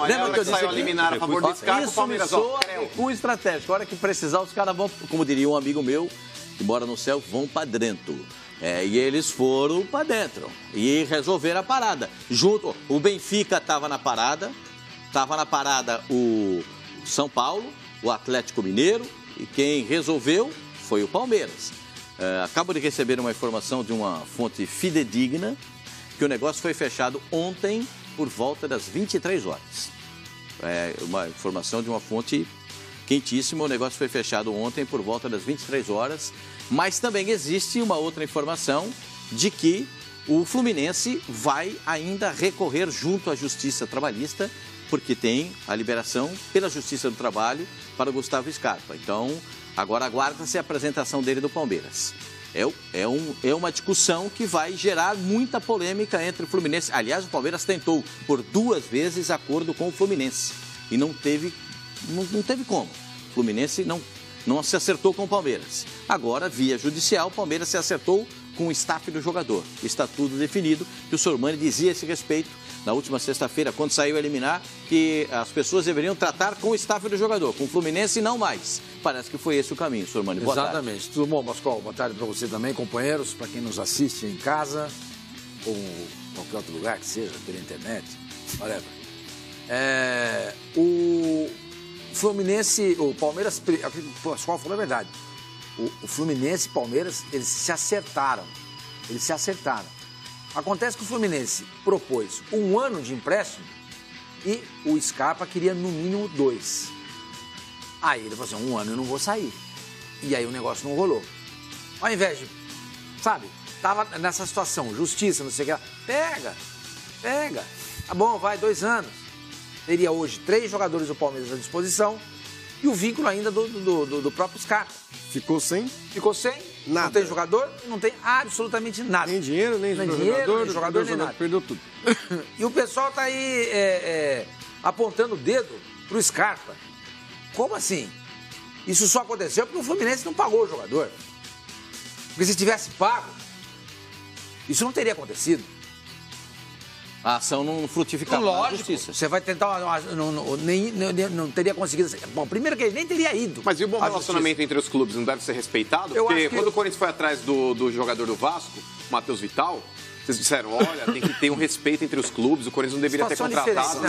Lembra que eu disse que eliminar a favor do Scarpa, o Palmeiras, com estratégia. A hora que precisar, os caras vão, como diria um amigo meu, que mora no céu, vão pra dentro. E eles foram pra dentro. E resolveram a parada. Junto, o Benfica estava na parada o São Paulo, o Atlético Mineiro, e quem resolveu foi o Palmeiras. Acabo de receber uma informação de uma fonte fidedigna que o negócio foi fechado ontem por volta das 23 horas. Uma informação de uma fonte quentíssima. O negócio foi fechado ontem por volta das 23 horas. Mas também existe uma outra informação de que o Fluminense vai ainda recorrer junto à Justiça Trabalhista, porque tem a liberação pela Justiça do Trabalho para o Gustavo Scarpa. Então, agora aguarda-se a apresentação dele do Palmeiras. É uma discussão que vai gerar muita polêmica entre o Fluminense. Aliás, o Palmeiras tentou por 2 vezes acordo com o Fluminense e não teve como. O Fluminense não se acertou com o Palmeiras. Agora, via judicial, o Palmeiras se acertou com o staff do jogador. Está tudo definido, que o Sormani dizia a esse respeito na última sexta-feira, quando saiu a eliminar, que as pessoas deveriam tratar com o staff do jogador, com o Fluminense e não mais. Parece que foi esse o caminho, Sormani. Boa tarde. Exatamente. Tudo bom, Pascoal? Boa tarde para você também, companheiros, para quem nos assiste em casa, ou em qualquer outro lugar que seja, pela internet, whatever. O Fluminense, o Palmeiras, o Pascoal falou a verdade. O Fluminense e o Palmeiras, eles se acertaram. Acontece que o Fluminense propôs 1 ano de empréstimo e o Scarpa queria no mínimo 2. Aí ele falou assim, 1 ano eu não vou sair. E aí o negócio não rolou. Ao invés de, tava nessa situação, justiça, não sei o que lá. Pega. Tá bom, vai, 2 anos. Teria hoje 3 jogadores do Palmeiras à disposição e o vínculo ainda do próprio Scarpa. Ficou sem? Nada. Não tem jogador, não tem absolutamente nada. Nem dinheiro, nem jogador, nem nada. Perdeu tudo. E o pessoal tá aí apontando o dedo pro Scarpa. Como assim? Isso só aconteceu porque o Fluminense não pagou o jogador. Porque se tivesse pago, isso não teria acontecido. A ação não frutificava na justiça. Você vai tentar... Não teria conseguido... Bom, primeiro que ele nem teria ido. Mas e o bom relacionamento entre os clubes não deve ser respeitado? Porque quando o Corinthians foi atrás do jogador do Vasco, Matheus Vital, vocês disseram, olha, tem que ter um respeito entre os clubes, o Corinthians não deveria ter contratado.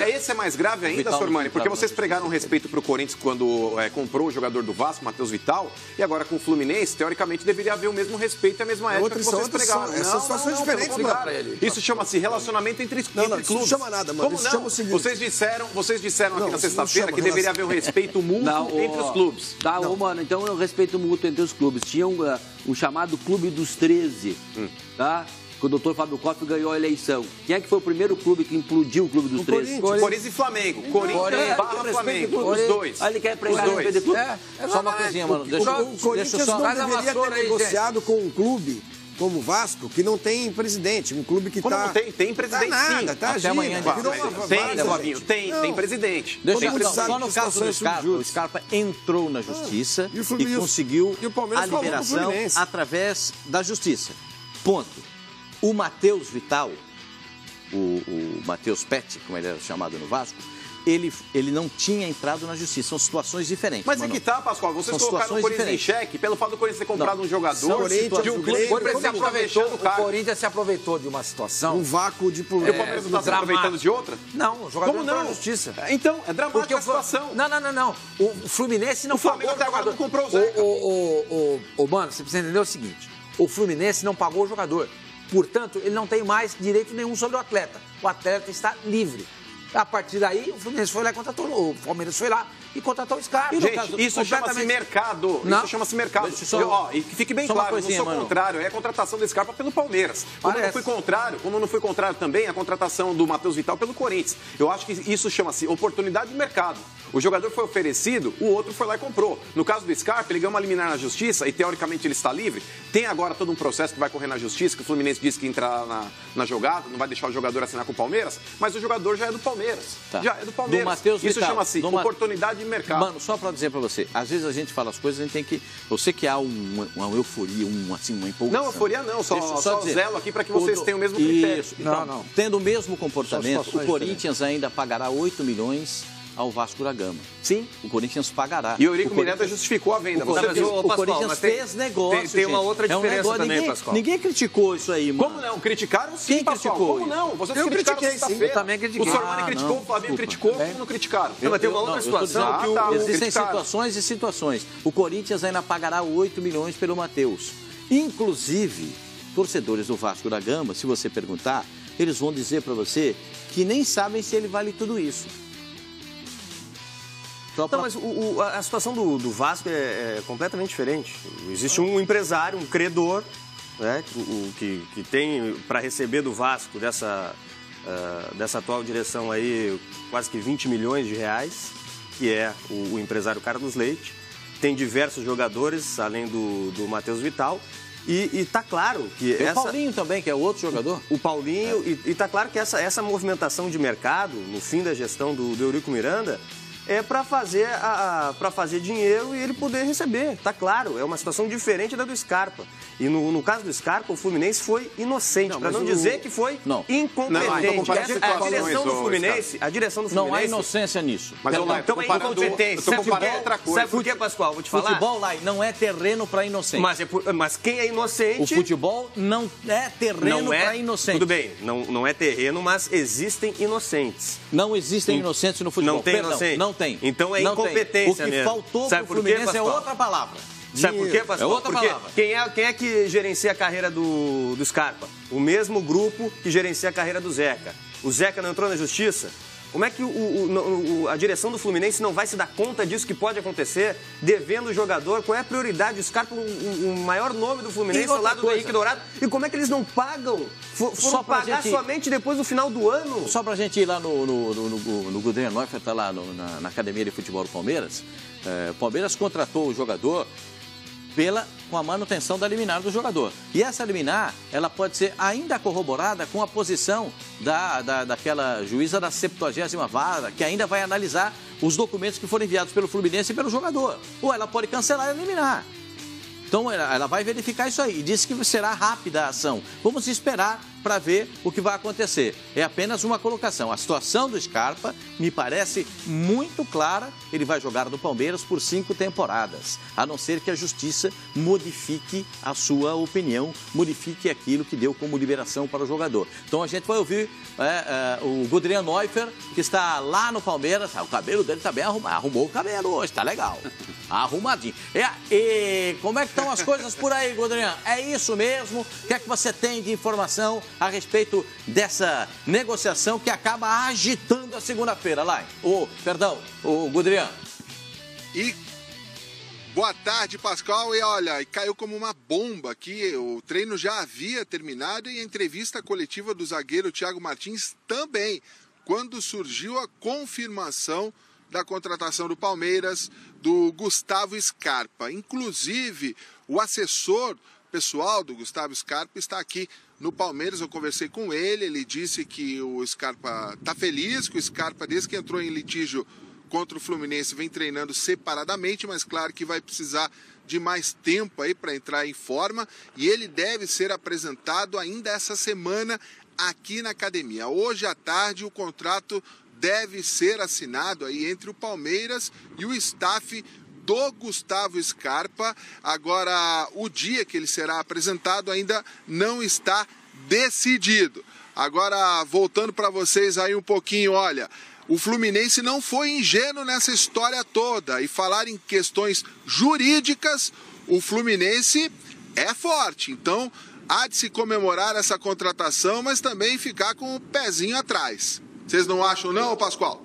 Esse é mais grave ainda, Sormani, porque vocês pregaram respeito pro Corinthians quando comprou o jogador do Vasco, Matheus Vital, e agora com o Fluminense, teoricamente, deveria haver o mesmo respeito e a mesma ética que vocês pregaram. Essas situações diferentes, isso chama-se relacionamento entre clubes. Não chama nada, mano. Como não? Vocês disseram aqui na sexta-feira que deveria haver um respeito mútuo entre os clubes. Tá, mano, então é um respeito mútuo entre os clubes. Tinha o chamado Clube dos 13, tá? Que o doutor Fábio Koff ganhou a eleição. Quem é que foi o primeiro clube que implodiu o Clube dos 13? Corinthians e Flamengo. Corinthians barra Flamengo. Os dois. Aí ele quer pregar o respeito do clube. Só uma coisinha, mano. O Corinthians não deveria ter negociado com um clube como o Vasco, que não tem presidente, um clube que não tem? Tem presidente, nada, sim. Tá até amanhã. Tem presidente. Só no caso do Scarpa, o Scarpa entrou na justiça e conseguiu a liberação através da justiça. Ponto. O Matheus Vital, o Matheus Pet, como ele era chamado no Vasco, ele não tinha entrado na justiça. São situações diferentes. Mas é que tá, Pascoal. Vocês colocaram o Corinthians em xeque pelo fato do Corinthians ter comprado um jogador de um clube. O Corinthians se aproveitou de uma situação. Um vácuo de E o Palmeiras não está se aproveitando de outra? Não, o jogador entrou na justiça. Então, é dramática a situação. Não. O Fluminense não pagou o jogador. Não comprou o Zeca. Mano, você precisa entender o seguinte. O Fluminense não pagou o jogador. Portanto, ele não tem mais direito nenhum sobre o atleta. O atleta está livre. A partir daí, o Fluminense foi lá e contratou, o Palmeiras foi lá e contratou o Scarpa. Gente, isso chama-se mercado. Isso chama-se mercado. E que fique bem claro, eu não sou contrário. É a contratação do Scarpa pelo Palmeiras. Como não foi contrário também a contratação do Matheus Vital pelo Corinthians. Eu acho que isso chama-se oportunidade de mercado. O jogador foi oferecido, o outro foi lá e comprou. No caso do Scarpa, ele ganhou uma liminar na justiça e, teoricamente, ele está livre. Tem agora todo um processo que vai correr na justiça, que o Fluminense disse que entrar na jogada, não vai deixar o jogador assinar com o Palmeiras, mas o jogador já é do Palmeiras. Palmeiras. Tá. Já é do Palmeiras. Isso chama-se oportunidade de mercado. Mano, só para dizer para você, às vezes a gente fala as coisas, a gente tem que... Eu sei que há uma euforia, uma empolgação. Não, euforia não, só zelo aqui para que vocês tenham o mesmo critério. Isso. Então, não. Tendo o mesmo comportamento, o Corinthians ainda pagará 8 milhões ao Vasco da Gama. Sim. O Corinthians pagará. E o Eurico Miranda justificou a venda. O Corinthians fez negócio, Tem uma outra diferença também, Pascoal. Ninguém criticou isso aí, mano. Como não? Criticaram sim, Quem Pascoal. criticou? Como não? Vocês criticaram sexta-feira. Eu também critiquei. O Sormani criticou, o Flavinho criticou, como não criticaram? Mas tem uma outra situação que existem situações e situações. O Corinthians ainda pagará 8 milhões pelo Matheus. Inclusive, torcedores do Vasco da Gama, se você perguntar, eles vão dizer para você que nem sabem se ele vale tudo isso. Não, mas a situação do Vasco é completamente diferente. Existe um empresário, um credor, né, que tem para receber do Vasco dessa atual direção aí quase que 20 milhões de reais, que é o empresário Carlos Leite. Tem diversos jogadores, além do Matheus Vital. E tá claro que o Paulinho também, que é outro jogador. O Paulinho, e tá claro que essa movimentação de mercado, no fim da gestão do Eurico Miranda, é para fazer dinheiro e ele poder receber. Tá claro, é uma situação diferente da do Scarpa. E no caso do Scarpa, o Fluminense foi inocente, para não dizer que foi incompetente. A direção do Fluminense... Não há inocência nisso. Mas então é incompetência. Sabe por quê, Pascoal? Vou te falar. Futebol lá não é terreno para inocente. Mas quem é inocente... O futebol não é terreno para inocente. Tudo bem, não é terreno, mas existem inocentes. Não existem inocentes no futebol. Não tem inocente? Não tem. Então é incompetência mesmo. O que faltou para o Fluminense é outra palavra. Sabe por quê, Pascoal? É outra palavra. Quem é que gerencia a carreira do Scarpa? O mesmo grupo que gerencia a carreira do Zeca. O Zeca não entrou na justiça? Como é que a direção do Fluminense não vai se dar conta disso que pode acontecer, devendo o jogador? Qual é a prioridade? O Scarpa, o maior nome do Fluminense ao lado do Henrique Dourado. E como é que eles não pagam? Foram pagar somente depois do final do ano? Só pra gente ir lá no Gudrien Neufeld, tá lá na Academia de Futebol do Palmeiras. O Palmeiras contratou o jogador com a manutenção da liminar do jogador. E essa liminar, ela pode ser ainda corroborada com a posição daquela juíza da 70ª vara, que ainda vai analisar os documentos que foram enviados pelo Fluminense e pelo jogador. Ou ela pode cancelar e eliminar. Então, ela vai verificar isso aí e disse que será rápida a ação. Vamos esperar para ver o que vai acontecer. É apenas uma colocação. A situação do Scarpa me parece muito clara. Ele vai jogar no Palmeiras por 5 temporadas, a não ser que a Justiça modifique a sua opinião, modifique aquilo que deu como liberação para o jogador. Então, a gente vai ouvir o Gudrien Neufeld, que está lá no Palmeiras. O cabelo dele está bem arrumado. Arrumou o cabelo hoje, está legal. Arrumadinho. E como é que estão as coisas por aí, Gudrien? É isso mesmo? O que é que você tem de informação a respeito dessa negociação que acaba agitando a segunda-feira lá? O Gudrien. E boa tarde, Pascoal. E olha, caiu como uma bomba aqui. O treino já havia terminado e a entrevista coletiva do zagueiro Thiago Martins também, quando surgiu a confirmação da contratação do Palmeiras, do Gustavo Scarpa. Inclusive, o assessor pessoal do Gustavo Scarpa está aqui no Palmeiras. Eu conversei com ele disse que o Scarpa está feliz, que o Scarpa, desde que entrou em litígio contra o Fluminense, vem treinando separadamente, mas claro que vai precisar de mais tempo aí para entrar em forma, e ele deve ser apresentado ainda essa semana aqui na academia. Hoje à tarde o contrato deve ser assinado aí entre o Palmeiras e o staff do Gustavo Scarpa. Agora, o dia que ele será apresentado ainda não está decidido. Agora, voltando para vocês aí um pouquinho, olha, o Fluminense não foi ingênuo nessa história toda. E falar em questões jurídicas, o Fluminense é forte. Então, há de se comemorar essa contratação, mas também ficar com o pezinho atrás. Vocês não acham não, Pascoal?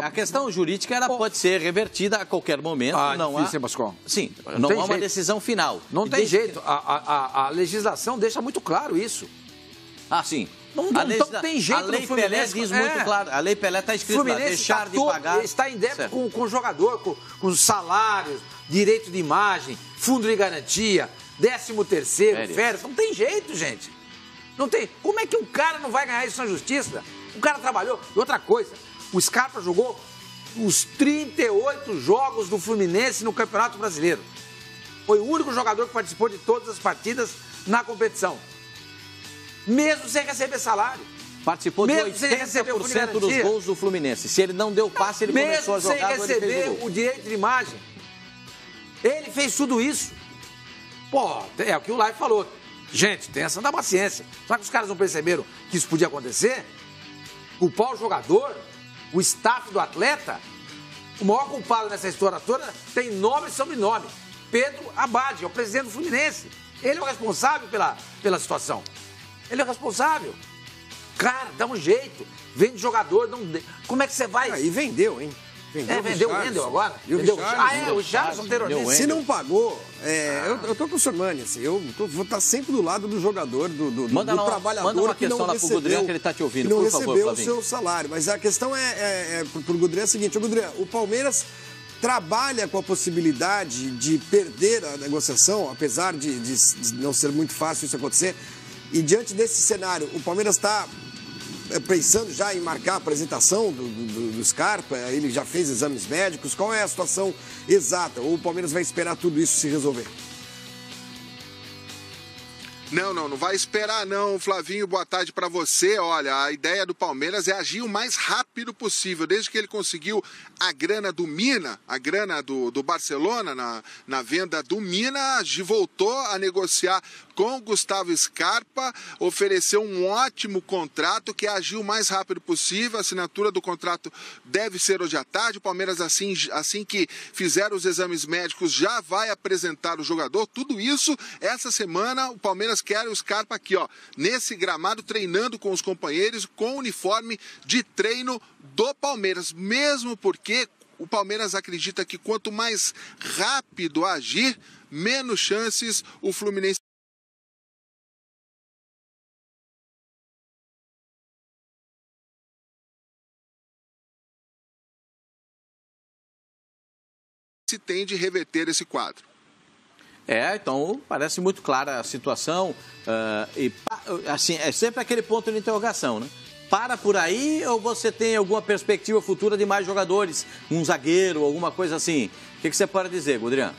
A questão jurídica ela pode ser revertida a qualquer momento. Não difícil, Pascoal. Sim, não há uma decisão final. Não tem jeito. A legislação deixa muito claro isso. Sim. Não tem jeito. A Lei Pelé diz muito claro. A Lei Pelé está escrito lá, deixar de pagar. Está em débito com o jogador, com os salários, direito de imagem, fundo de garantia, 13º, férias. Não tem jeito, gente. Não tem. Como é que um cara não vai ganhar isso na justiça? O cara trabalhou. E outra coisa, o Scarpa jogou os 38 jogos do Fluminense no Campeonato Brasileiro. Foi o único jogador que participou de todas as partidas na competição. Mesmo sem receber salário. Participou de 80% dos gols do Fluminense. Se ele não deu passe, ele começou a jogar. Mesmo sem receber o direito de imagem. Ele fez tudo isso. Pô, é o que o Lai falou. Gente, tenha santa paciência. Será que os caras não perceberam que isso podia acontecer? Culpar o jogador, o staff do atleta, o maior culpado nessa história toda tem nome e sobrenome. Pedro Abad, é o presidente do Fluminense. Ele é o responsável pela situação. Ele é o responsável. Cara, dá um jeito. Vende jogador, não... Como é que você vai... Aí vendeu, hein? Vendeu agora? O Charles anteriormente. Se não pagou, eu tô com o Sormani, assim, vou estar sempre do lado do jogador, do trabalhador manda uma que questão não lá recebeu, pro Gudrian, que ele tá te ouvindo, que não por favor, recebeu Flavinho. o seu salário. Mas a questão pro Gudrian é a seguinte, Gudrian, o Palmeiras trabalha com a possibilidade de perder a negociação, apesar de não ser muito fácil isso acontecer, e diante desse cenário, o Palmeiras está pensando já em marcar a apresentação do Scarpa, ele já fez exames médicos, qual é a situação exata? Ou o Palmeiras vai esperar tudo isso se resolver? Não vai esperar não, Flavinho, boa tarde para você. Olha, a ideia do Palmeiras é agir o mais rápido possível, desde que ele conseguiu a grana do Mina, a grana do Barcelona na venda do Mina, voltou a negociar com o Gustavo Scarpa, ofereceu um ótimo contrato que é agir o mais rápido possível, a assinatura do contrato deve ser hoje à tarde, o Palmeiras assim que fizer os exames médicos já vai apresentar o jogador, tudo isso essa semana o Palmeiras quer o Scarpa aqui, ó, nesse gramado, treinando com os companheiros, com o uniforme de treino do Palmeiras, mesmo porque o Palmeiras acredita que quanto mais rápido agir, menos chances o Fluminense se tem de reverter esse quadro. Então parece muito clara a situação e assim, é sempre aquele ponto de interrogação, né? Para por aí ou você tem alguma perspectiva futura de mais jogadores? Um zagueiro, alguma coisa assim? O que você pode dizer, Gudrian?